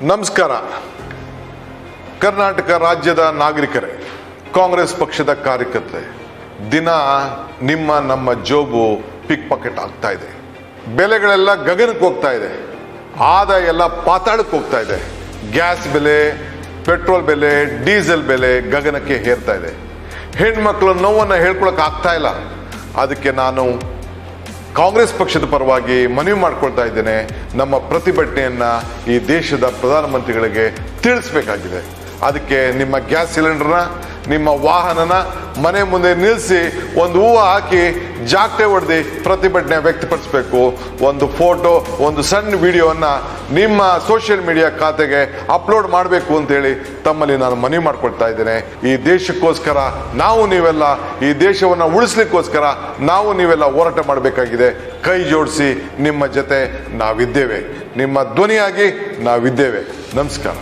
ನಮಸ್ಕಾರ. ಕರ್ನಾಟಕ ರಾಜ್ಯದ ನಾಗರಿಕರೇ, ಕಾಂಗ್ರೆಸ್ ಪಕ್ಷದ ಕಾರ್ಯಕರ್ತರೆ, ದಿನ ನಮ್ಮ ಜೋಬು ಪಿಕ್ ಪಾಕೆಟ್ ಆಗ್ತಾ ಇದೆ. ಬೆಲೆಗಳೆಲ್ಲ ಗಗನಕ್ಕೆ ಹೋಗ್ತಾ ಇದೆ. ಆದಾಯ ಎಲ್ಲ ಪಾತಾಳಕ್ಕೆ ಹೋಗ್ತಾ ಇದೆ. ಗ್ಯಾಸ್ ಬೆಲೆ, ಪೆಟ್ರೋಲ್ ಬೆಲೆ, ಡೀಸೆಲ್ ಬೆಲೆ ಗಗನಕ್ಕೆ ಹೇರ್ತಾ ಇದೆ. ಹೆಣ್ಮಕ್ಳು ನೋವನ್ನು ಹೇಳ್ಕೊಳಕ್ ಆಗ್ತಾ ಇಲ್ಲ. ಅದಕ್ಕೆ ನಾನು ಕಾಂಗ್ರೆಸ್ ಪಕ್ಷದ ಪರವಾಗಿ ಮನವಿ ಮಾಡ್ಕೊಳ್ತಾ ಇದ್ದೇನೆ. ನಮ್ಮ ಪ್ರತಿಭಟನೆಯನ್ನ ಈ ದೇಶದ ಪ್ರಧಾನಮಂತ್ರಿಗಳಿಗೆ ತಿಳಿಸ್ಬೇಕಾಗಿದೆ. ಅದಕ್ಕೆ ನಿಮ್ಮ ಗ್ಯಾಸ್ ಸಿಲಿಂಡರ್ನ, ನಿಮ್ಮ ವಾಹನನ ಮನೆ ಮುಂದೆ ನಿಲ್ಲಿಸಿ ಒಂದು ಹೂವು ಹಾಕಿ ಜಾಗಟೆ ಹೊಡೆದು ಪ್ರತಿಭಟನೆ ವ್ಯಕ್ತಪಡಿಸಬೇಕು. ಒಂದು ಫೋಟೋ, ಒಂದು ಸಣ್ಣ ವಿಡಿಯೋವನ್ನು ನಿಮ್ಮ ಸೋಷಿಯಲ್ ಮೀಡಿಯಾ ಖಾತೆಗೆ ಅಪ್ಲೋಡ್ ಮಾಡಬೇಕು ಅಂತೇಳಿ ತಮ್ಮಲ್ಲಿ ನಾನು ಮನವಿ ಮಾಡ್ಕೊಳ್ತಾ ಇದ್ದೇನೆ. ಈ ದೇಶಕ್ಕೋಸ್ಕರ ನೀವೆಲ್ಲ, ಈ ದೇಶವನ್ನು ಉಳಿಸ್ಲಿಕ್ಕೋಸ್ಕರ ನೀವೆಲ್ಲ ಹೋರಾಟ ಮಾಡಬೇಕಾಗಿದೆ. ಕೈ ಜೋಡಿಸಿ ನಿಮ್ಮ ಜೊತೆ ನಾವಿದ್ದೇವೆ. ನಿಮ್ಮ ಧ್ವನಿಯಾಗಿ ನಾವಿದ್ದೇವೆ. ನಮಸ್ಕಾರ.